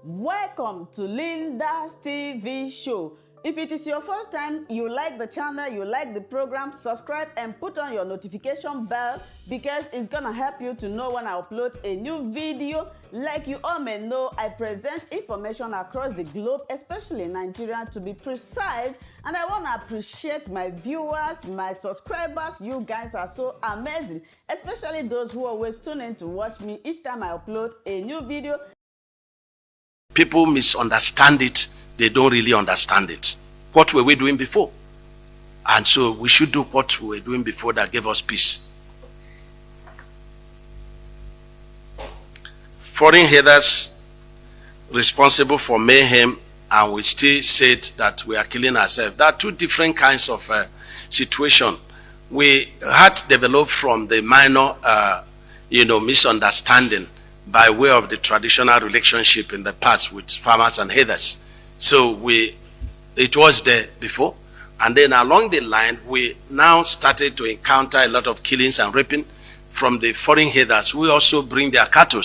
Welcome to W0NDÉRS TV show. If it is your first time, you like the channel, you like the program, subscribe and put on your notification bell because it's gonna help you to know when I upload a new video. Like you all may know, I present information across the globe, especially Nigeria to be precise, and I want to appreciate my viewers, my subscribers. You guys are so amazing, especially those who always tune in to watch me each time I upload a new video. People misunderstand it. They don't really understand it. What were we doing before? And so we should do what we were doing before that gave us peace. Foreign headers responsible for mayhem, and we still said that we are killing ourselves. There are two different kinds of situation. We had developed from the minor, misunderstanding by way of the traditional relationship in the past with farmers and headers. So it was there before, and then along the line we now started to encounter a lot of killings and raping from the foreign headers. We also bring their cattle,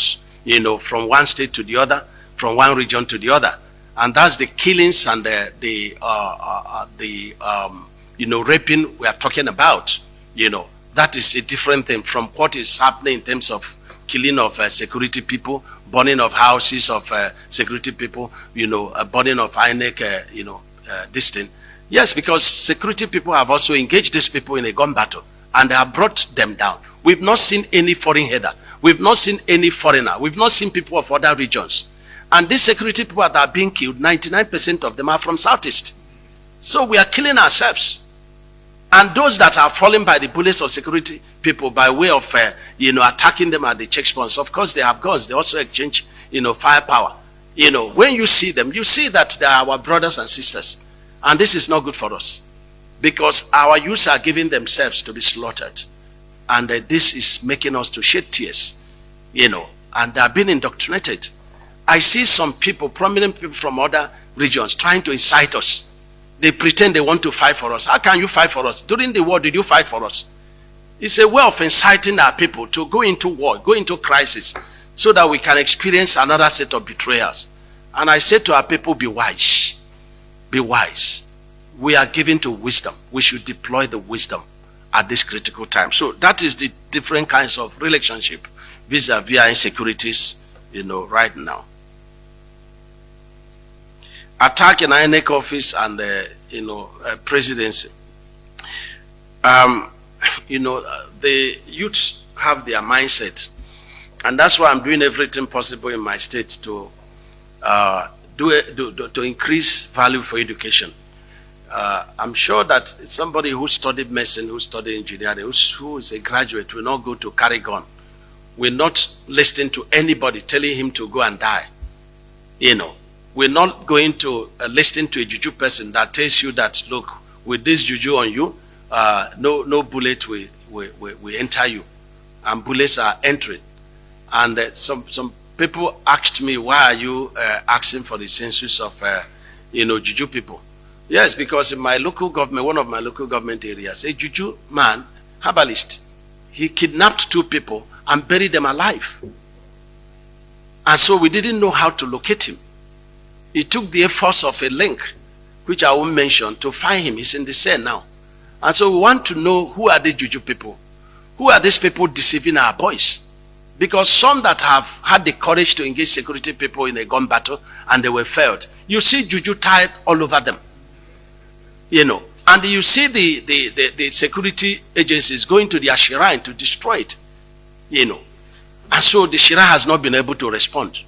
from one state to the other, from one region to the other, and that's the killings and the raping we are talking about. That is a different thing from what is happening in terms of killing of security people, burning of houses of security people, burning of INEC, this thing. Yes, because security people have also engaged these people in a gun battle and they have brought them down. We've not seen any foreign header. We've not seen any foreigner. We've not seen people of other regions. And these security people that are being killed, 99% of them are from Southeast. So we are killing ourselves. And those that are falling by the bullets of security people by way of, attacking them at the checkpoints, of course they have guns. They also exchange, firepower. When you see them, you see that they are our brothers and sisters. And this is not good for us. Because our youths are giving themselves to be slaughtered. And this is making us to shed tears, and they are being indoctrinated. I see some people, prominent people from other regions, trying to incite us. They pretend they want to fight for us. How can you fight for us? During the war, did you fight for us? It's a way of inciting our people to go into war, go into crisis, so that we can experience another set of betrayals. And I say to our people, be wise. Be wise. We are given to wisdom. We should deploy the wisdom at this critical time. So that is the different kinds of relationship vis-a-vis insecurities, right now. Attack in INEC office and presidency. The youth have their mindset, and that's why I'm doing everything possible in my state to to increase value for education. I'm sure that somebody who studied medicine, who studied engineering, who is a graduate, will not go to carry gun, will not listen to anybody telling him to go and die. We're not going to listen to a juju person that tells you that, look, with this juju on you, no bullet will enter you, and bullets are entering. And some people asked me, why are you asking for the census of juju people? Yes, because in my local government, one of my local government areas, a juju man, herbalist, he kidnapped 2 people and buried them alive. And so we didn't know how to locate him. It took the efforts of a link, which I won't mention, to find him. He's in the cell now. And so we want to know, who are these juju people? Who are these people deceiving our boys? Because some that have had the courage to engage security people in a gun battle and they were failed, you see juju tied all over them. And you see the security agencies going to their shrine to destroy it. And so the shrine has not been able to respond.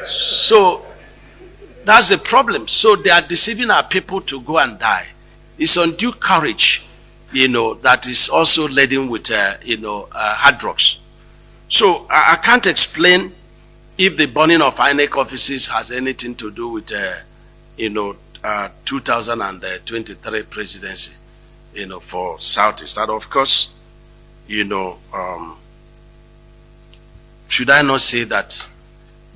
So that's the problem. So they are deceiving our people to go and die. It's undue courage, that is also laden with, hard drugs. So I can't explain if the burning of INEC offices has anything to do with, 2023 presidency, for Southeast. And of course, should I not say that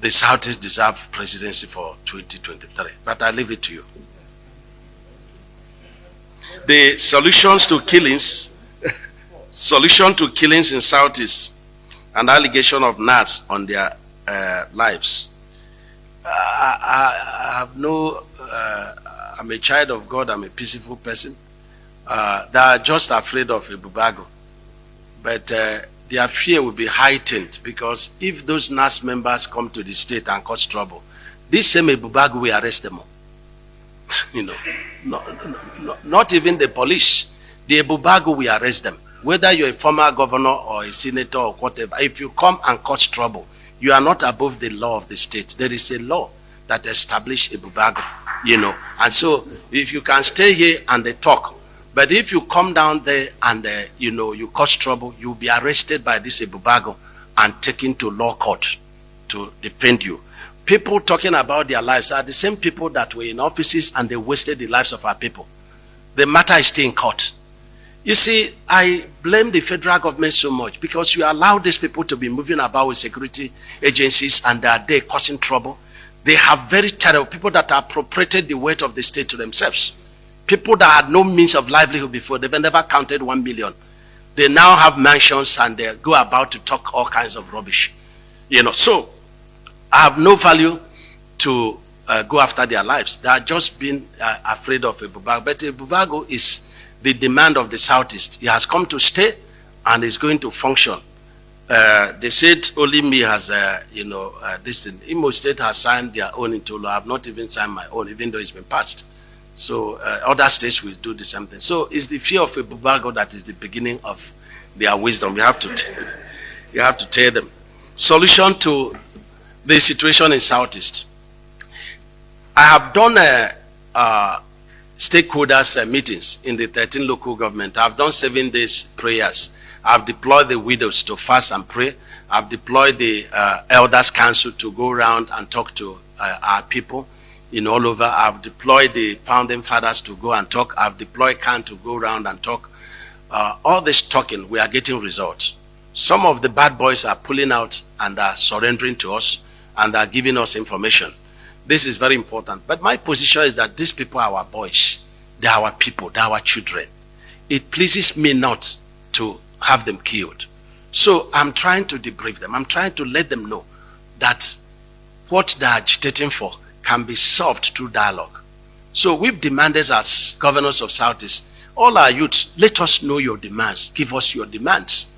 the Southeast deserve presidency for 2023? But I leave it to you. The solutions to killings in Southeast and allegation of NAS on their lives I have no, I'm a child of God, I'm a peaceful person. They are just afraid of a bubago. But their fear will be heightened because if those NAS members come to the state and cause trouble, this same bubago will arrest them all. You know, not even the police. The bubago will arrest them. Whether you're a former governor or a senator or whatever, if you come and cause trouble, you are not above the law of the state. There is a law that establishes a bubago, you know. And so if you can stay here and they talk, but if you come down there and, you know, you cause trouble, you'll be arrested by this bubago and taken to law court to defend you. People talking about their lives are the same people that were in offices and they wasted the lives of our people. The matter is still in court. You see, I blame the federal government so much because you allow these people to be moving about with security agencies and they are there causing trouble. They have very terrible people that appropriated the weight of the state to themselves. People that had no means of livelihood before, they've never counted 1 million. They now have mansions and they go about to talk all kinds of rubbish. You know, so I have no value to go after their lives. They are just being afraid of a bubago. But a bubago is the demand of the Southeast. He has come to stay and is going to function. They said only me has, this thing. Imo State has signed their own into law. I have not even signed my own, even though it's been passed. So other states will do the same thing. So it's the fear of a bubago that is the beginning of their wisdom. You have to tell them. Solution to the situation in Southeast. I have done stakeholders meetings in the 13 local government. I've done 7 days prayers. I've deployed the widows to fast and pray. I've deployed the elders council to go around and talk to our people in all over. I've deployed the founding fathers to go and talk. I've deployed CAN to go around and talk. All this talking, we are getting results. Some of the bad boys are pulling out and are surrendering to us and are giving us information. This is very important. But my position is that these people are our boys. They are our people. They are our children. It pleases me not to have them killed. So I'm trying to debrief them. I'm trying to let them know that what they're agitating for can be solved through dialogue. So we've demanded as governors of Southeast, all our youth, let us know your demands. Give us your demands.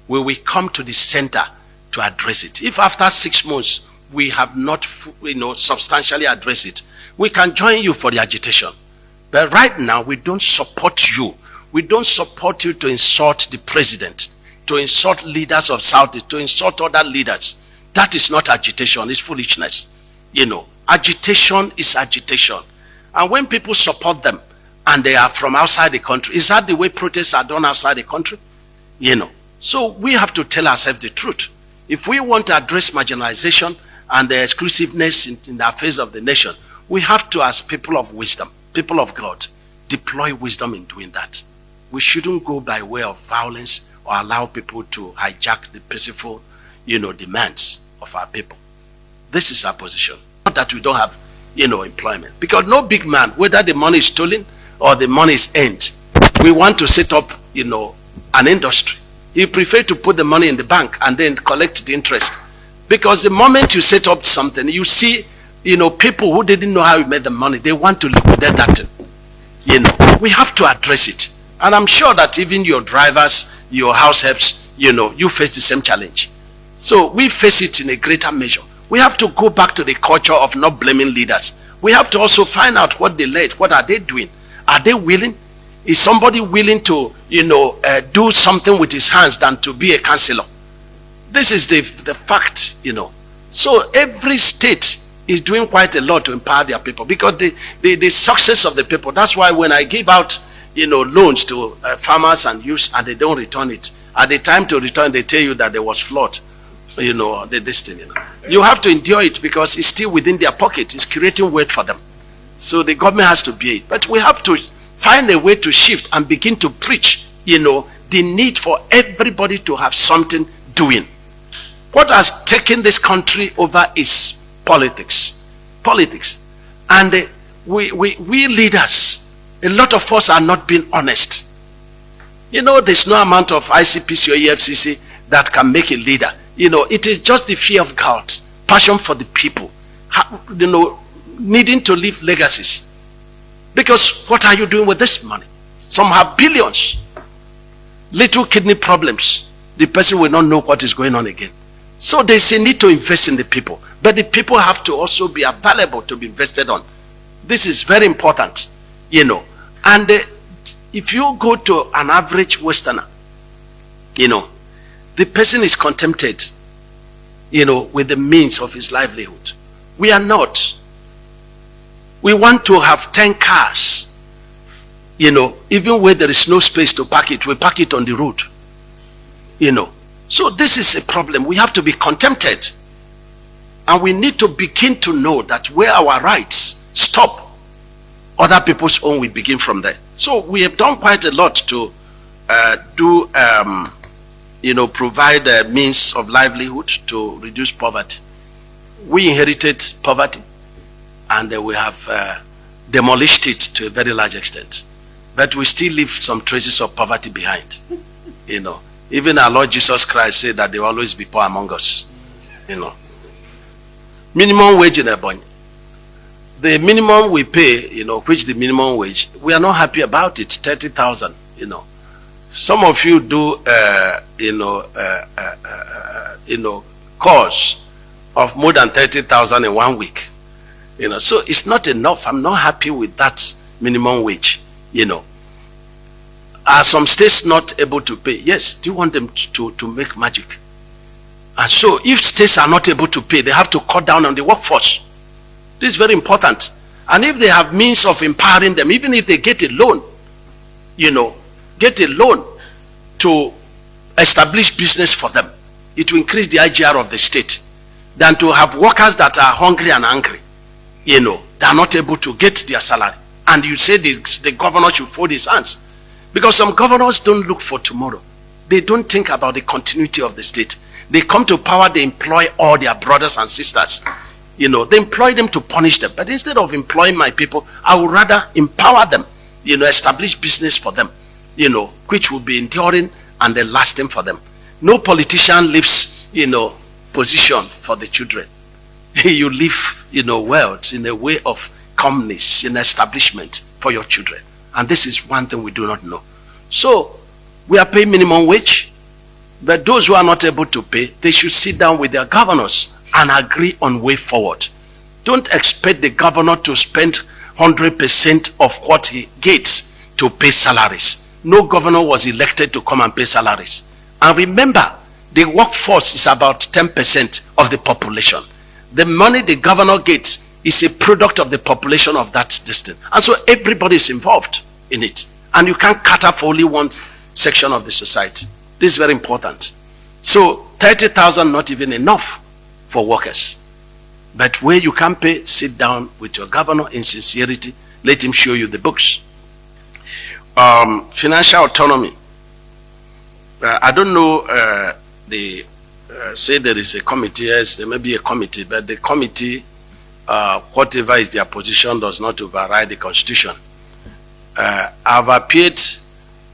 We will come to the center to address it. If after 6 months, we have not, substantially addressed it, we can join you for the agitation. But right now, we don't support you. We don't support you to insult the president, to insult leaders of Southeast, to insult other leaders. That is not agitation, it's foolishness. Agitation is agitation. And when people support them and they are from outside the country, is that the way protests are done outside the country? So we have to tell ourselves the truth. If we want to address marginalization and the exclusiveness in the affairs of the nation, we have to, as people of wisdom, people of God, deploy wisdom in doing that. We shouldn't go by way of violence or allow people to hijack the peaceful, demands of our people. This is our position. Not that we don't have, employment. Because no big man, whether the money is stolen or the money is earned, we want to set up, an industry. You prefer to put the money in the bank and then collect the interest. Because the moment you set up something, you see, people who didn't know how you made the money, they want to liquidate that. We have to address it. And I'm sure that even your drivers, your house helps, you face the same challenge. So we face it in a greater measure. We have to go back to the culture of not blaming leaders. We have to also find out what they led. What are they doing? Are they willing? Is somebody willing to, do something with his hands than to be a counselor? This is the fact, So every state is doing quite a lot to empower their people because the success of the people. That's why when I give out, loans to farmers and youths and they don't return it, at the time to return, they tell you that there was flood, this thing, You have to endure it because it's still within their pocket. It's creating weight for them. So the government has to bear it. But we have to find a way to shift and begin to preach, the need for everybody to have something doing. What has taken this country over is politics. Politics. And we leaders, a lot of us are not being honest. There's no amount of ICPC or EFCC that can make a leader. It is just the fear of God, passion for the people, needing to leave legacies. Because what are you doing with this money? Some have billions. Little kidney problems. The person will not know what is going on again. So there's a need to invest in the people. But the people have to also be available to be invested on. This is very important, And if you go to an average Westerner, the person is contented, with the means of his livelihood. We are not. We want to have 10 cars, even where there is no space to park it, we park it on the road, So this is a problem. We have to be contented. And we need to begin to know that where our rights stop, other people's own will begin from there. So we have done quite a lot to provide a means of livelihood to reduce poverty. We inherited poverty, and we have demolished it to a very large extent. But we still leave some traces of poverty behind. Even our Lord Jesus Christ said that there will always be poor among us. Minimum wage in Ebonyi. The minimum we pay, which the minimum wage, we are not happy about it. 30,000. Some of you do, course of more than 30,000 in 1 week. So it's not enough. I'm not happy with that minimum wage. Are some states not able to pay? Yes. Do you want them to make magic? And so if states are not able to pay, they have to cut down on the workforce. This is very important. And if they have means of empowering them, even if they get a loan, to establish business for them, it will increase the IGR of the state, than to have workers that are hungry and angry. They are not able to get their salary. And you say the governor should fold his hands. Because some governors don't look for tomorrow. They don't think about the continuity of the state. They come to power, they employ all their brothers and sisters. They employ them to punish them. But instead of employing my people, I would rather empower them, establish business for them, which will be enduring and then lasting for them. No politician leaves, position for the children. You live, wealth in a way of calmness, in establishment for your children. And this is one thing we do not know. So, we are paying minimum wage. But those who are not able to pay, they should sit down with their governors and agree on way forward. Don't expect the governor to spend 100% of what he gets to pay salaries. No governor was elected to come and pay salaries. And remember, the workforce is about 10% of the population. The money the governor gets is a product of the population of that district. And so everybody is involved in it. And you can't cater for only one section of the society. This is very important. So 30,000 not even enough for workers. But where you can pay, sit down with your governor in sincerity. Let him show you the books. Financial autonomy. I don't know, they say there is a committee. Yes, there may be a committee, but the committee, whatever is their position, does not override the constitution. I've appeared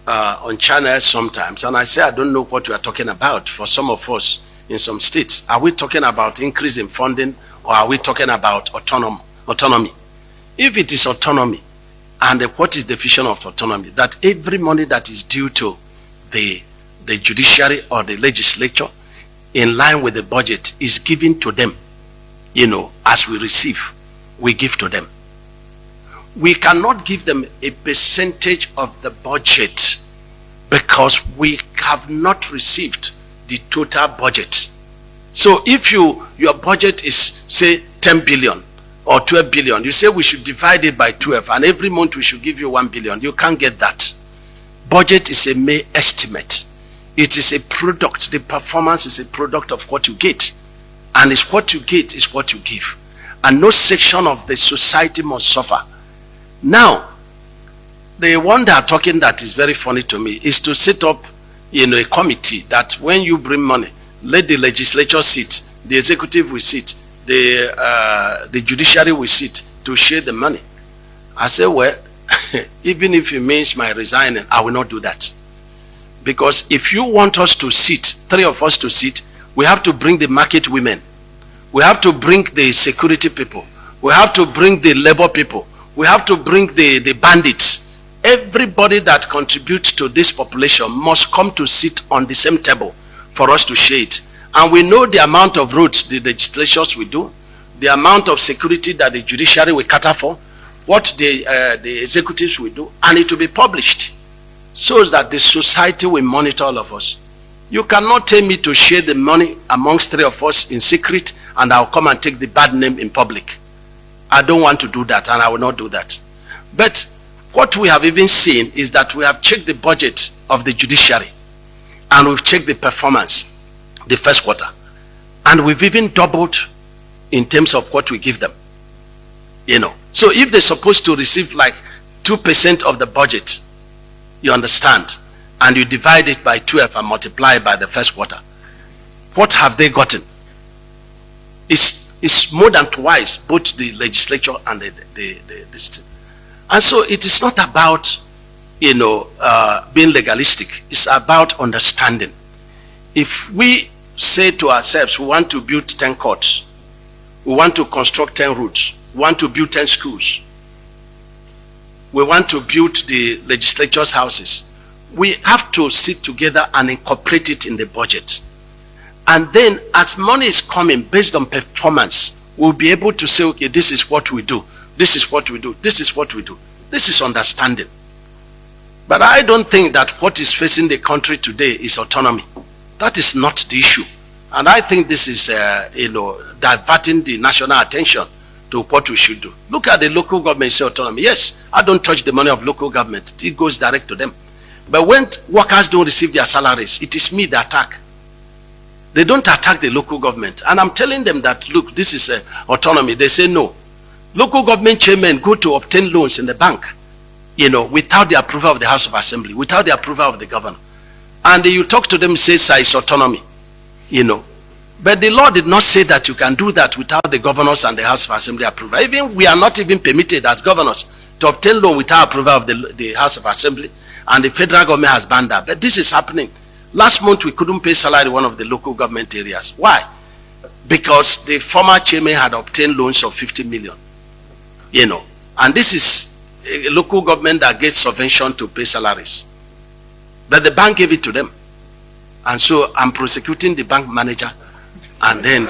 on channels sometimes, and I say I don't know what you are talking about. For some of us in some states, are we talking about increase in funding, or are we talking about autonomy? If it is autonomy, and what is the definition of autonomy? That every money that is due to the judiciary or the legislature in line with the budget is given to them, as we receive, we give to them. We cannot give them a percentage of the budget because we have not received the total budget. So if your budget is, say, 10 billion or 12 billion, you say we should divide it by 12 and every month we should give you 1 billion. You can't get that. Budget is a mere estimate. It is a product. The performance is a product of what you get. And it's what you get is what you give. And no section of the society must suffer. Now, the one they are talking that is very funny to me is to set up, a committee that when you bring money, let the legislature sit, the executive will sit, the judiciary will sit to share the money. I say, well, even if it means my resigning, I will not do that. Because if you want us to sit, 3 of us to sit, we have to bring the market women. We have to bring the security people. We have to bring the labor people. We have to bring the bandits. Everybody that contributes to this population must come to sit on the same table for us to share it. And we know the amount of roads the legislatures will do, the amount of security that the judiciary will cater for, what the executives will do, and it will be published so that the society will monitor all of us. You cannot tell me to share the money amongst 3 of us in secret and I'll come and take the bad name in public. I don't want to do that, and I will not do that. But what we have even seen is that we have checked the budget of the judiciary and we've checked the performance the first quarter. And we've even doubled in terms of what we give them. You know, so if they're supposed to receive like 2% of the budget, you understand, and you divide it by 12 and multiply by the first quarter, what have they gotten? It's more than twice both the legislature and the state. And so it is not about, you know, being legalistic. It's about understanding. If we say to ourselves, we want to build 10 courts, we want to construct 10 roads, we want to build 10 schools, we want to build the legislature's houses, we have to sit together and incorporate it in the budget. And then as money is coming based on performance, we'll be able to say, okay, this is what we do, this is what we do, this is what we do. This is understanding. But I don't think that what is facing the country today is autonomy. That is not the issue. And I think this is, you know, diverting the national attention to what we should do. Look at the local government say autonomy. Yes, I don't touch the money of local government. It goes direct to them. But when workers don't receive their salaries, it is me they attack. They don't attack the local government. And I'm telling them that, look, this is autonomy. They say no. Local government chairmen go to obtain loans in the bank, you know, without the approval of the House of Assembly, without the approval of the governor. And you talk to them, say, sir, it's autonomy, you know. But the law did not say that you can do that without the governors and the House of Assembly approval. Even we are not even permitted as governors to obtain loan without approval of the House of Assembly, and the federal government has banned that. But this is happening. Last month we couldn't pay salary in one of the local government areas. Why? Because the former chairman had obtained loans of 50 million, you know. And this is a local government that gets subvention to pay salaries. But the bank gave it to them. And so I'm prosecuting the bank manager and then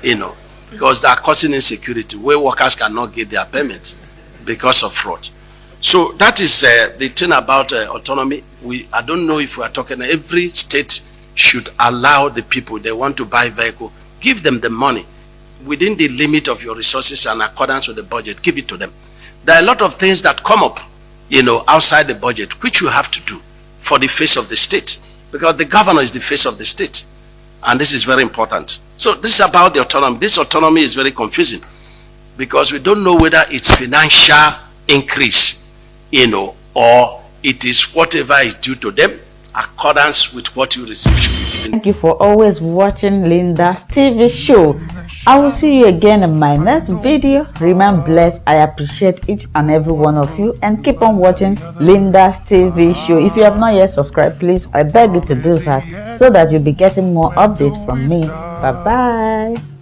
you know, because they are causing insecurity where workers cannot get their payments because of fraud. So that is the thing about autonomy. I don't know if we are talking, every state should allow the people, they want to buy vehicle, give them the money within the limit of your resources and accordance with the budget, give it to them. There are a lot of things that come up, you know, outside the budget, which you have to do for the face of the state, because the governor is the face of the state. And this is very important. So this is about the autonomy. This autonomy is very confusing because we don't know whether it's financial increase, you know, or it is whatever is due to them, accordance with what you receive. Thank you for always watching Linda's TV show. I will see you again in my next video. Remain blessed. I appreciate each and every one of you, and keep on watching Linda's TV show. If you have not yet subscribed, please, I beg you to do that so that you'll be getting more updates from me. Bye bye.